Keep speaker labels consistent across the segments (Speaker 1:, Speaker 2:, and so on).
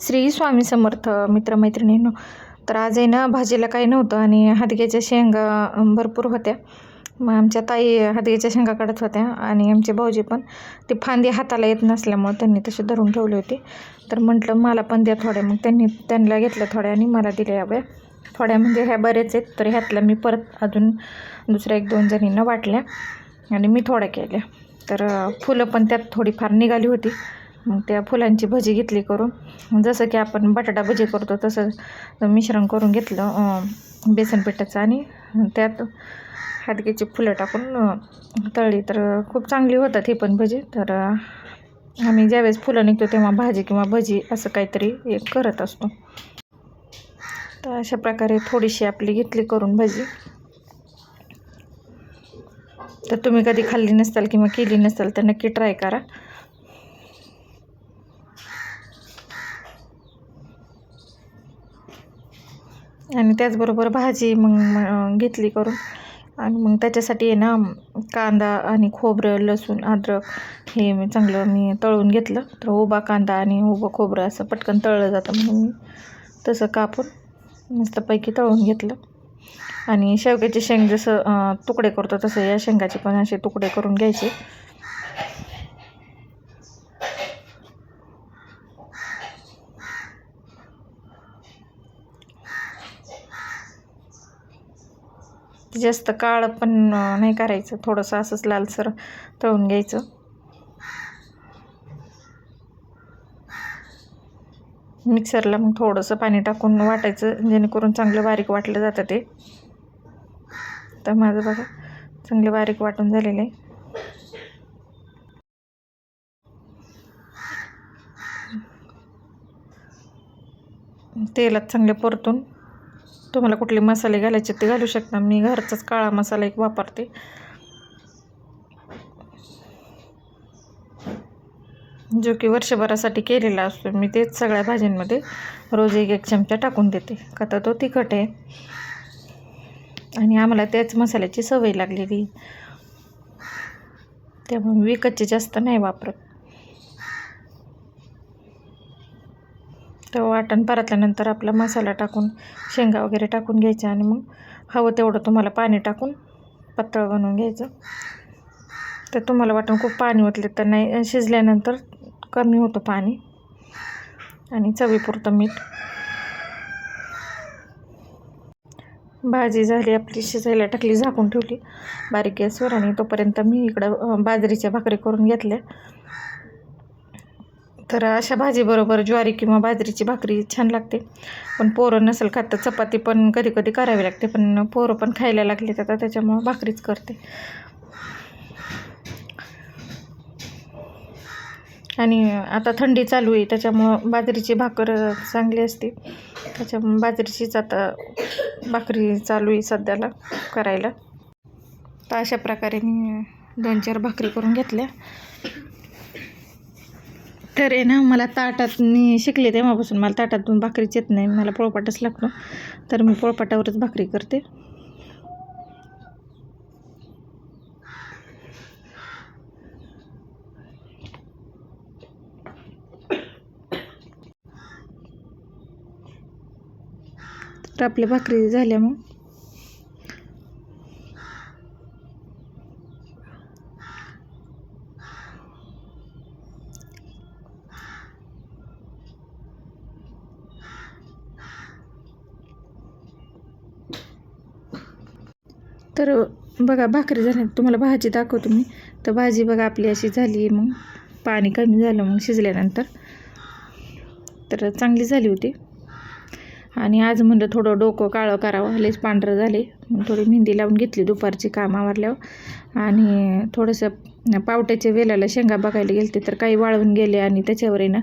Speaker 1: श्री स्वामी समर्थ मित्रमैत्रिणींनो. तर आज आहे ना भाजीला काही नव्हतं आणि हदग्याच्या शेंगा भरपूर होत्या. मग आमच्या ताई हदग्याच्या शेंगा काढत होत्या आणि आमचे भाऊजी पण ते फांदी हाताला येत नसल्यामुळे त्यांनी तसे धरून ठेवले होते. तर म्हटलं मला पण द्या थोड्या. मग त्यांना घेतल्या थोड्या आणि मला दिल्या हव्या थोड्या. म्हणजे ह्या बरेच आहेत, तर ह्यातल्या मी परत अजून दुसऱ्या 1-2 जणींना वाटल्या आणि मी थोड्या केल्या. तर फुलं पण त्यात थोडीफार निघाली होती. मग त्या फुलांची भजी घेतली करून. जसं की आपण बटाटा भजी करतो तसं मिश्रण करून घेतलं बेसन पिठाचं आणि त्यात हदग्याची फुलं टाकून तळली. तर खूप चांगली होतात ही पण भजी. तर आम्ही ज्यावेळेस फुलं निघतो तेव्हा भाजी किंवा भजी असं काहीतरी एक करत असतो. तर अशा प्रकारे थोडीशी आपली घेतली करून भजी. तर तुम्ही कधी खाल्ली नसाल किंवा केली नसाल तर नक्की ट्राय करा. आणि त्याचबरोबर भाजी मग घेतली करून आणि मग त्याच्यासाठी आहे ना कांदा आणि खोबरं, लसूण, अद्रक हे चांगलं मी तळून घेतलं. तर उभा कांदा आणि उभं खोबरं असं पटकन तळलं जातं म्हणून मी तसं कापून मस्तपैकी तळून घेतलं. आणि शेवग्याचे शेंग जसं तुकडे करतो तसं या शेंगाचे पण असे तुकडे करून घ्यायचे. जास्त काळं पण नाही करायचं, थोडंसं असंच लालसर तळून घ्यायचं. मिक्सरला मग थोडंसं पाणी टाकून वाटायचं जेणेकरून चांगलं बारीक वाटलं जातं ते. तर माझं बघा चांगले बारीक वाटून झालेलं आहे. तेलात चांगले परतून तुम्हाला कुठले मसाले घालायचे ते घालू शकता. मी घरचाच काळा मसाला एक वापरते. जो की वर्षभरासाठी केलेला असतो. मी तेच सगळ्या भाज्यांमध्ये रोज 1-1 चमचा टाकून देते. का तर तो तिखट आहे आणि आम्हाला त्याच मसाल्याची सवय लागलेली, त्यामुळे विकतचे जास्त नाही वापरत. तर वाटण परतल्यानंतर आपला मसाला टाकून शेंगा वगैरे टाकून घ्यायच्या आणि मग हवं तेवढं तुम्हाला पाणी टाकून पातळ बनवून घ्यायचं. तर तुम्हाला वाटण खूप पाणी ओतले तर नाही, शिजल्यानंतर कमी होतं पाणी. आणि चवीपुरतं मीठ. भाजी झाली आपली, शिजायला टाकली, झाकून ठेवली बारीक गॅसवर. आणि तोपर्यंत मी इकडं बाजरीच्या भाकरी करून घेतल्या. तर अशा भाजीबरोबर ज्वारी किंवा बाजरीची भाकरी छान लागते. पण पोरं नसेल खात तर चपाती पण कधी कधी करावी लागते. पण पोरं पण खायला लागले तर त्याच्यामुळं भाकरीच करते. आणि आता थंडी चालू आहे त्याच्यामुळं बाजरीची भाकर चांगली असते. त्याच्यामुळे बाजरीचीच आता भाकरी चालू आहे सध्याला करायला. तर अशा प्रकारे मी 2-4 भाकरी करून घेतल्या. तर आहे ना मला ताटात मी शिकले तेव्हापासून मला ताटातून भाकरीच येत नाही, मला पोळपाटच लागतो. तर मी पोळपाटावरच भाकरी करते. तर आपल्या भाकरी झाल्या मग. तर बघा भाकरी झाली. तुम्हाला भाजी दाखवतो मी. तर भाजी बघा आपली अशी झाली. मग पाणी कमी झालं मग शिजल्यानंतर. तर चांगली झाली होती. आणि आज म्हणलं थोडं डोकं काळं करावं, लयच पांढरं झाले. मग थोडी मेहंदी लावून घेतली दुपारची काम आवरल्यावर. आणि थोडंसं पावट्याच्या वेलाला शेंगा बघायला गेलते तर काही वाळून गेले आणि त्याच्यावर आहे ना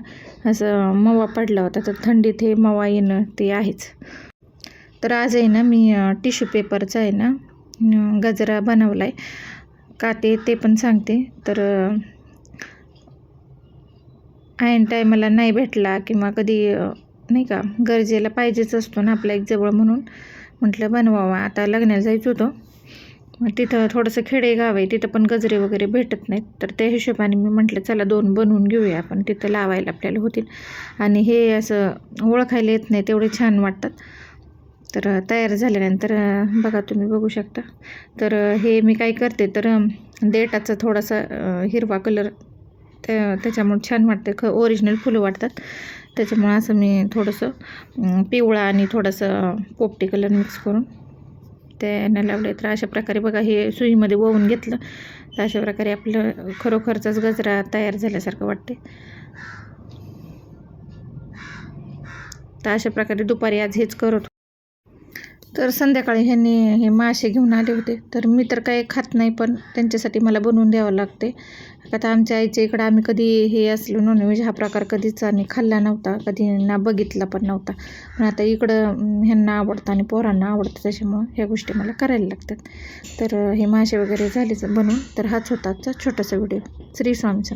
Speaker 1: असं मवा पडला होता. तर थंडीत हे मवा येणं ते आहेच. तर आज आहे ना मी टिश्यू पेपरचा आहे ना गजरा बनवला आहे. का ते पण सांगते. तर ऐन टायमाला नाही भेटला किंवा कधी नाही का गरजेला पाहिजेच असतो ना आपल्या एक जवळ, म्हणून म्हटलं बनवावा. आता लग्नाला जायचं होतं मग तिथं थोडंसं खेडेगाव आहे, तिथं पण गजरे वगैरे भेटत नाहीत, तर त्या हिशोबाने मी म्हटलं चला 2 बनवून घेऊया आपण, तिथं लावायला आपल्याला होतील. आणि हे असं ओळखायला येत नाही तेवढे छान वाटतात. तर तयार झाल्यानंतर बघा तुम्ही बघू शकता. तर हे मी काय करते तर देठाचा थोडासा हिरवा कलर त्याच्यामुळे छान वाटते, ओरिजिनल फुलं वाटतात. त्याच्यामुळं असं मी थोडंसं पिवळा आणि थोडंसं पोपटी कलर मिक्स करून त्यानं लावले. तर अशा प्रकारे बघा हे सुईमध्ये ओवून घेतलं तर अशा प्रकारे आपलं खरोखरचाच गजरा तयार झाल्यासारखं वाटते. तर अशा प्रकारे दुपारी आज हेच करत. तर संध्याकाळी ह्यांनी हे मासे घेऊन आले होते, तर मी तर काही खात नाही, पण त्यांच्यासाठी मला बनवून द्यावं लागते. आता आमच्या आईच्या इकडं आम्ही कधी हे असलो नॉनव्हेज हा प्रकार कधीच आणि खाल्ला नव्हता, कधी ना बघितला पण नव्हता. पण आता इकडं ह्यांना आवडतं आणि पोरांना आवडतं, त्याच्यामुळं ह्या गोष्टी मला करायला लागतात. तर हे मासे वगैरे झालेच बनवून. तर हाच होता आजचा छोटासा व्हिडिओ. श्री स्वामी समर्थ.